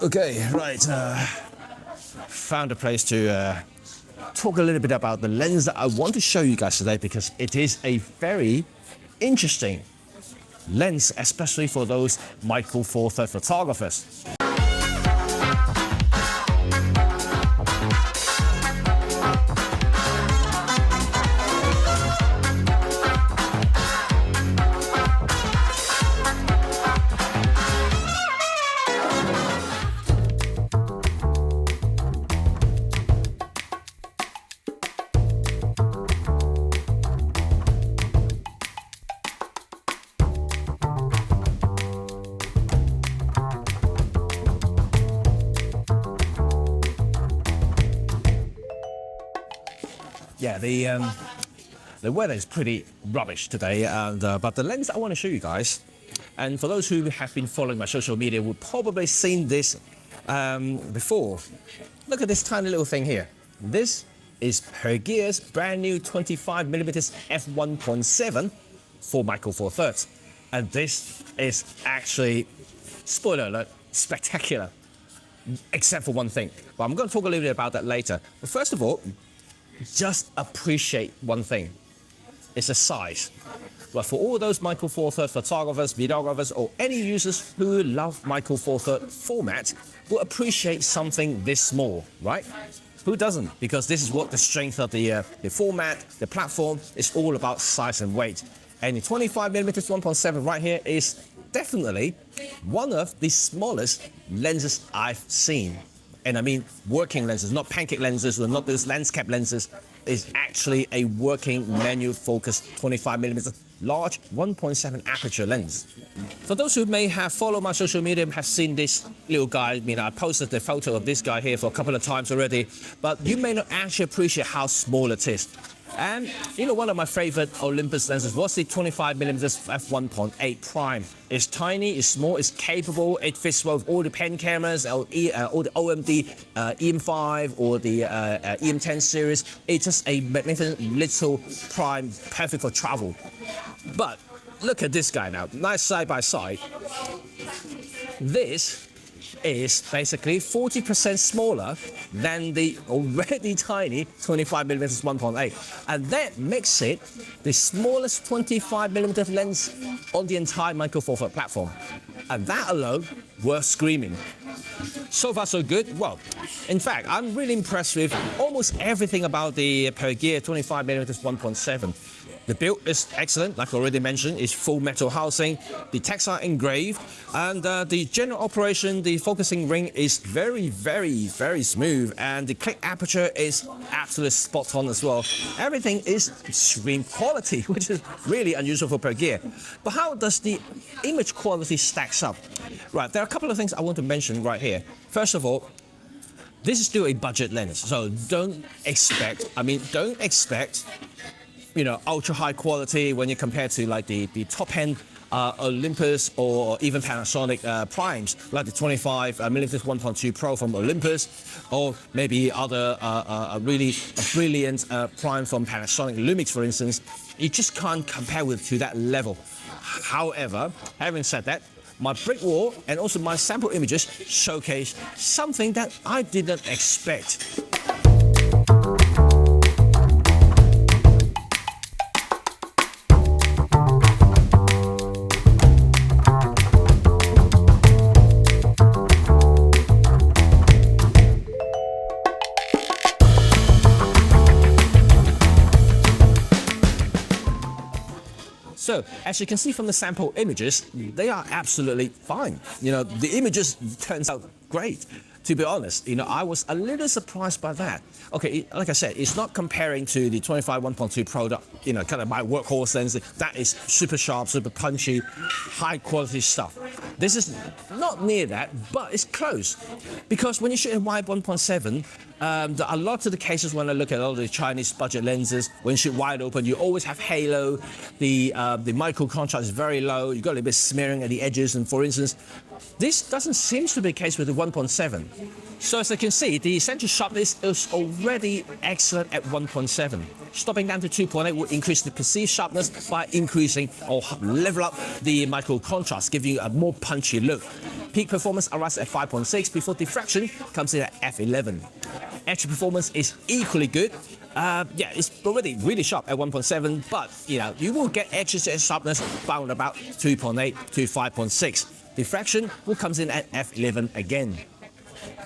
Okay, right. Found a place to talk a little bit about the lens that I want to show you guys today, because it is a very interesting lens, especially for those Micro Four Thirds photographers. Yeah, the weather is pretty rubbish today, and but the lens I want to show you guys, and for those who have been following my social media, will probably seen this before. Look at this tiny little thing here. This is Pergear's brand new 25mm f1.7 for Micro Four Thirds, and this is actually, spoiler alert, spectacular, except for one thing. But I'm going to talk a little bit about that later. But first of all, just appreciate one thing. It's the size. But for all those Micro Four Thirds photographers, videographers, or any users who love Micro Four Thirds format, will appreciate something this small, right? Who doesn't? Because this is what the strength of the format, the platform, is all about size and weight. And the 25mm f1.7 right here is definitely one of the smallest lenses I've seen. And I mean working lenses, not pancake lenses or not those lens cap lenses. Is actually a working manual focused 25mm large 1.7 aperture lens. For those who may have followed my social media and have seen this little guy, I mean, I posted the photo of this guy here for a couple of times already, but you may not actually appreciate how small it is. And you know, one of my favorite Olympus lenses was the 25mm f1.8 prime. It's tiny, it's small, it's capable, it fits well with all the pen cameras, all the OMD EM5 or the EM10 series. It's just a magnificent little prime, perfect for travel. But look at this guy now, nice side by side. This is basically 40% smaller than the already tiny 25mm f1.8, and that makes it the smallest 25mm lens on the entire Micro Four Thirds platform, and that alone worth screaming. So far so good. Well, in fact, I'm really impressed with almost everything about the Pergear 25mm f1.7. The build is excellent, like I already mentioned. It's full metal housing, the textile engraved, and the general operation, the focusing ring is very, very, very smooth, and the click aperture is absolutely spot on as well. Everything is extreme quality, which is really unusual for Pergear. But how does the image quality stacks up? Right, there are a couple of things I want to mention right here. First of all, this is still a budget lens, so don't expect, you know, ultra high quality when you compare to like the top end Olympus or even Panasonic primes, like the 25mm 1.2 Pro from Olympus, or maybe other really brilliant prime from Panasonic Lumix, for instance. You just can't compare to that level. However, having said that, my brick wall and also my sample images showcase something that I didn't expect. So, as you can see from the sample images, they are absolutely fine. You know, the images turns out great. To be honest, you know, I was a little surprised by that. Okay, like I said, it's not comparing to the 25 1.2 Pro, you know, kind of my workhorse lens. That is super sharp, super punchy, high quality stuff. This is not near that, but it's close. Because when you shoot in wide 1.7, a lot of the cases when I look at all the Chinese budget lenses, when you shoot wide open, you always have halo. The micro contrast is very low. You got a little bit smearing at the edges, and for instance, This doesn't seem to be the case with the 1.7. So as you can see, the center sharpness is already excellent at 1.7. Stopping down to 2.8 will increase the perceived sharpness by increasing or level up the micro contrast, giving you a more punchy look. Peak performance arrives at 5.6 before diffraction comes in at f11. Edge performance is equally good. Yeah, it's already really sharp at 1.7, but you will get edges and sharpness bound about 2.8 to 5.6. Diffraction will comes in at f11 again.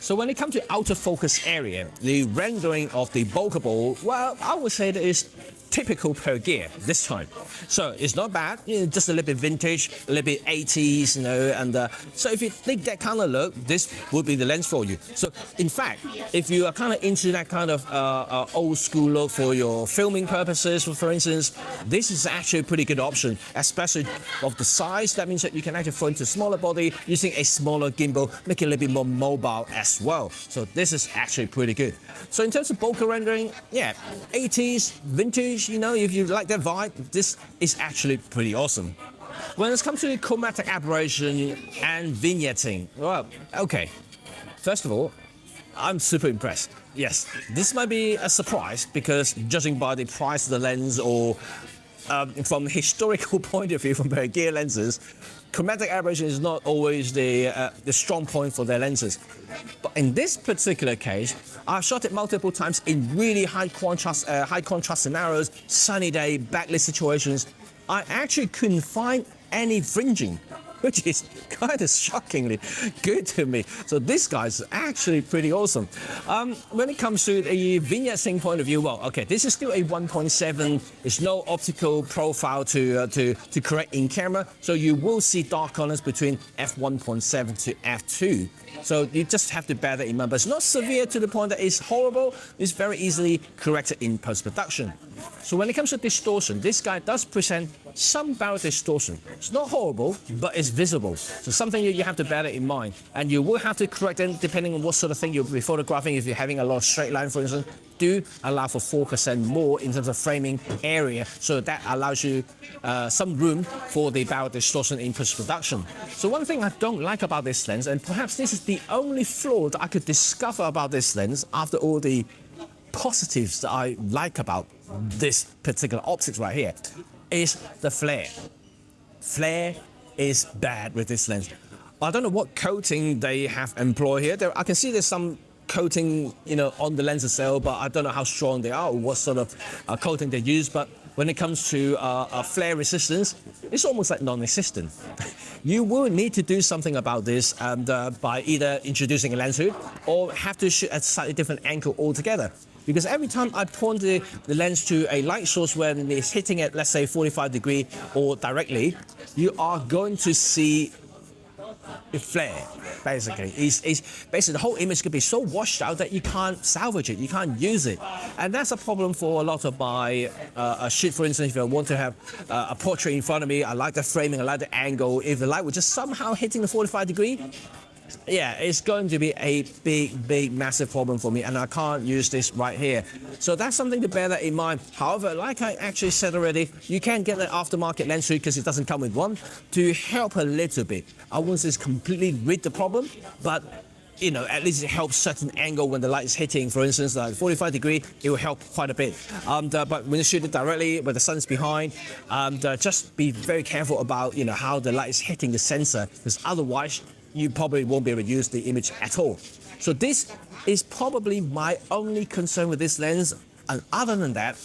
So when it comes to outer focus area, the rendering of the bokeh ball, well, I would say that is typical Pergear this time. So it's not bad, just a little bit vintage, a little bit 80s, and so if you think that kind of look, this would be the lens for you. So in fact, if you are kind of into that kind of old school look for your filming purposes, for instance, this is actually a pretty good option, especially of the size. That means that you can actually throw into a smaller body using a smaller gimbal, make it a little bit more mobile as well. So this is actually pretty good. So in terms of bokeh rendering, yeah, 80s, vintage, if you like that vibe, this is actually pretty awesome. When it comes to chromatic aberration and vignetting, well, okay. First of all, I'm super impressed. Yes, this might be a surprise because judging by the price of the lens or from a historical point of view from Pergear lenses, chromatic aberration is not always the strong point for their lenses. But in this particular case, I've shot it multiple times in really high contrast scenarios, sunny day, backlit situations. I actually couldn't find any fringing, which is kind of shockingly good to me. So this guy's actually pretty awesome. When it comes to the vignetting point of view, well, okay, this is still a 1.7. There's no optical profile to correct in camera, so you will see dark corners between f1.7 to f2. So you just have to bear that in mind. But it's not severe to the point that it's horrible. It's very easily corrected in post-production. So when it comes to distortion, this guy does present some barrel distortion. It's not horrible, but it's visible. So something you have to bear that in mind. And you will have to correct it depending on what sort of thing you'll be photographing. If you're having a lot of straight line, for instance, do allow for 4% more in terms of framing area. So that allows you some room for the barrel distortion in post-production. So one thing I don't like about this lens, and perhaps this is the only flaw that I could discover about this lens after all the positives that I like about this particular optics right here, is the flare. Flare is bad with this lens. I don't know what coating they have employed here. I can see there's some coating, on the lens itself, but I don't know how strong they are or what sort of coating they use. But when it comes to flare resistance, it's almost like non-existent. You will need to do something about this by either introducing a lens hood or have to shoot at a slightly different angle altogether. Because every time I point the lens to a light source where it's hitting at, let's say, 45 degrees or directly, you are going to see a flare, basically. Basically, the whole image could be so washed out that you can't salvage it, you can't use it. And that's a problem for a lot of my shoot, for instance, if I want to have a portrait in front of me, I like the framing, I like the angle. If the light was just somehow hitting the 45 degree, yeah, it's going to be a big, massive problem for me, and I can't use this right here. So that's something to bear that in mind. However, like I actually said already, you can get an aftermarket lens hood because it doesn't come with one to help a little bit. I won't say it's completely rid the problem, but at least it helps certain angle when the light is hitting. For instance, like 45 degree, it will help quite a bit. But when you shoot it directly, where the sun is behind, just be very careful about how the light is hitting the sensor, because otherwise you probably won't be able to use the image at all. So this is probably my only concern with this lens. And other than that,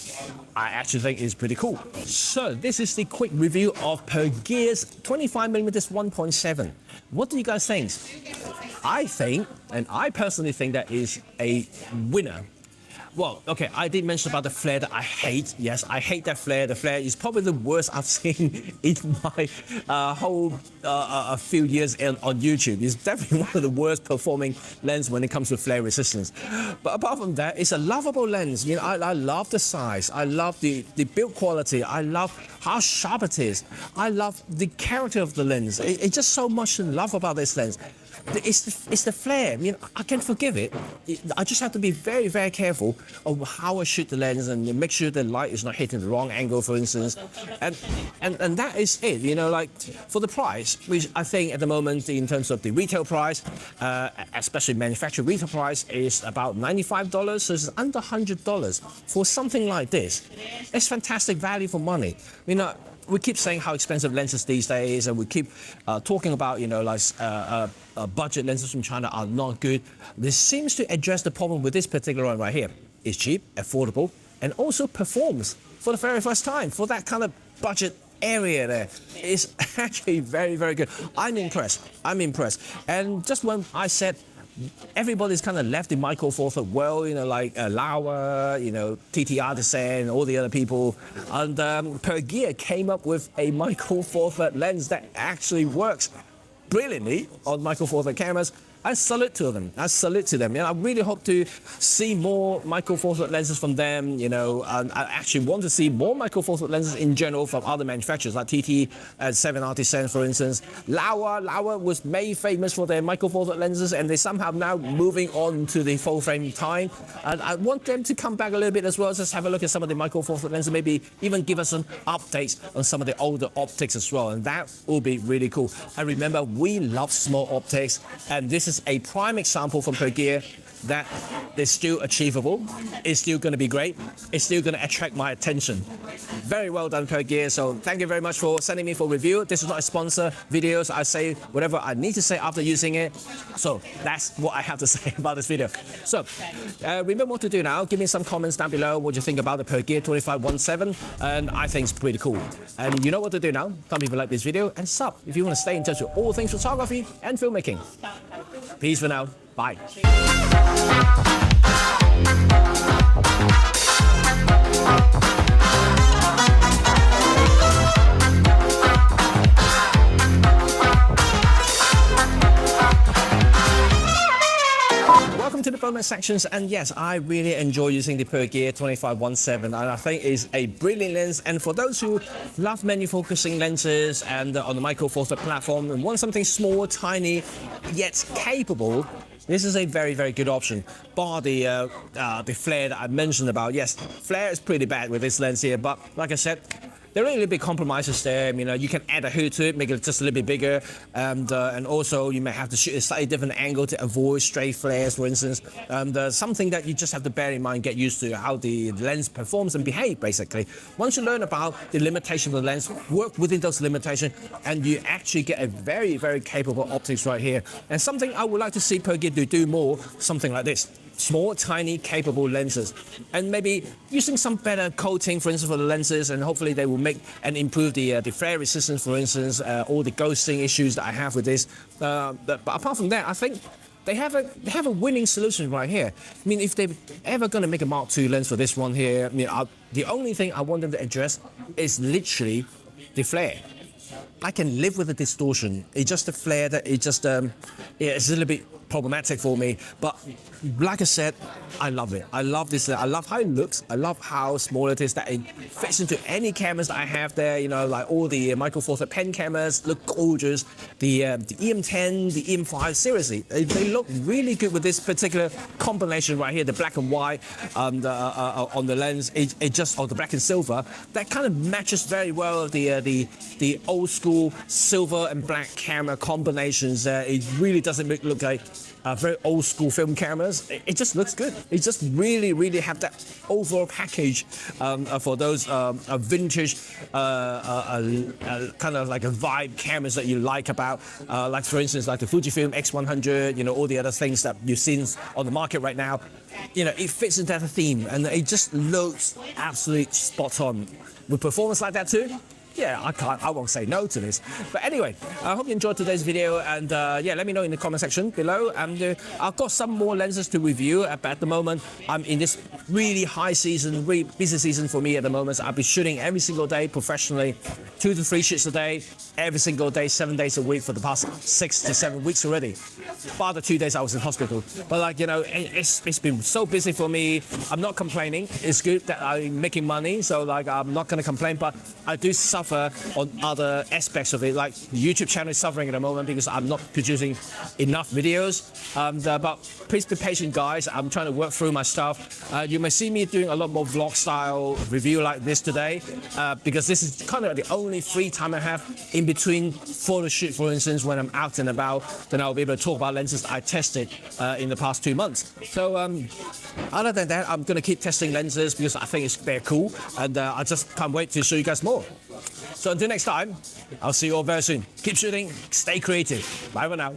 I actually think it's pretty cool. So this is the quick review of Pergear's 25mm f1.7. What do you guys think? I think, and I personally think that is a winner. Well, okay, I did mention about the flare that I hate. Yes, I hate that flare. The flare is probably the worst I've seen in my whole few years on YouTube. It's definitely one of the worst performing lenses when it comes to flare resistance. But apart from that, it's a lovable lens. I love the size. I love the build quality. I love how sharp it is. I love the character of the lens. It's just so much to love about this lens. it's the flare. I mean, I can forgive it. I just have to be very, very careful of how I shoot the lens and make sure the light is not hitting the wrong angle, for instance. And that is it. You know, like for the price, which I think at the moment in terms of the retail price, especially manufacturer retail price, is about $95. So it's under $100 for something like this. It's fantastic value for money. You know, we keep saying how expensive lenses these days, and we keep talking about, you know, like budget lenses from China are not good. This seems to address the problem with this particular one right here. It's cheap, affordable, and also performs for the very first time for that kind of budget area there. It's actually very, very good. I'm impressed. And just when I said everybody's kind of left the Micro Four Third world, you know, like Lauer, you know, TT Artisan, all the other people, and Pergear came up with a Micro Four Third lens that actually works brilliantly on Micro Four Third cameras. I salute to them. You know, I really hope to see more Micro Four Third lenses from them. You know, and I actually want to see more Micro Four Third lenses in general from other manufacturers like TT and 7 Artisan, for instance. Lauer was made famous for their Micro Four Third lenses, and they somehow now moving on to the full frame time. And I want them to come back a little bit as well. Just have a look at some of the Micro Four Third lenses, maybe even give us some updates on some of the older optics as well, and that will be really cool. And remember, we love small optics, and this is a prime example from Pergear that is still achievable, it's still going to be great, it's still going to attract my attention. Very well done, Pergear. So thank you very much for sending me for review. This is not a sponsor video, so I say whatever I need to say after using it. So that's what I have to say about this video. So remember what to do now. Give me some comments down below what you think about the Pergear 25mm f1.7, and I think it's pretty cool. And you know what to do now. Tell me if you like this video, and sub if you want to stay in touch with all things photography and filmmaking. Peace for now. Bye. Welcome to the bonus sections, and yes, I really enjoy using the Pergear 25mm f1.7, and I think it's a brilliant lens. And for those who love menu focusing lenses and on the Micro Four Third platform and want something small, tiny, yet capable, this is a very, very good option. Bar the flare that I mentioned about. Yes, flare is pretty bad with this lens here, but like I said, there are a little bit compromises there. You know, you can add a hood to it, make it just a little bit bigger, and also you may have to shoot a slightly different angle to avoid stray flares, for instance. Something that you just have to bear in mind, get used to how the lens performs and behave, basically. Once you learn about the limitations of the lens, work within those limitations, and you actually get a very, very capable optics right here. And something I would like to see Pergear do more, something like this. Small, tiny, capable lenses, and maybe using some better coating, for instance, for the lenses, and hopefully they will make and improve the flare resistance, for instance, all the ghosting issues that I have with this. But apart from that, I think they have a winning solution right here. I mean, if they're ever going to make a Mark II lens for this one here, I mean, the only thing I want them to address is literally the flare. I can live with the distortion. It's just the flare that it's just it's a little bit problematic for me. But like I said, I love it. I love this. I love how it looks. I love how small it is, that it fits into any cameras that I have there. You know, like all the Micro Four Third pen cameras look gorgeous. The EM10, the EM5, seriously, they look really good with this particular combination right here. The black and white on the lens, it just, or the black and silver, that kind of matches very well the old school silver and black camera combinations. It really doesn't look like very old school film cameras. It just looks good. It just really have that overall package for those vintage kind of like a vibe cameras that you like about, like for instance, like the Fujifilm X100, you know, all the other things that you've seen on the market right now. You know, it fits into that theme, and it just looks absolutely spot on. With performance like that too, yeah, I won't say no to this. But anyway, I hope you enjoyed today's video, and yeah, let me know in the comment section below. And I've got some more lenses to review, but at the moment I'm in this really high season, really busy season for me at the moment. So I'll be shooting every single day professionally, 2 to 3 shoots a day, every single day, 7 days a week for the past 6 to 7 weeks already. bar the 2 days I was in hospital. But like, you know, it's been so busy for me. I'm not complaining. It's good that I'm making money, so like I'm not going to complain. But I do suffer on other aspects of it. Like the YouTube channel is suffering at the moment because I'm not producing enough videos. But please be patient, guys. I'm trying to work through my stuff. You may see me doing a lot more vlog style review like this today, because this is kind of the only free time I have in between photo shoot, for instance, when I'm out and about. Then I'll be able to talk about lenses I tested in the past 2 months. So other than that, I'm going to keep testing lenses because I think they're cool, and I just can't wait to show you guys more. So until next time, I'll see you all very soon. Keep shooting, stay creative. Bye for now.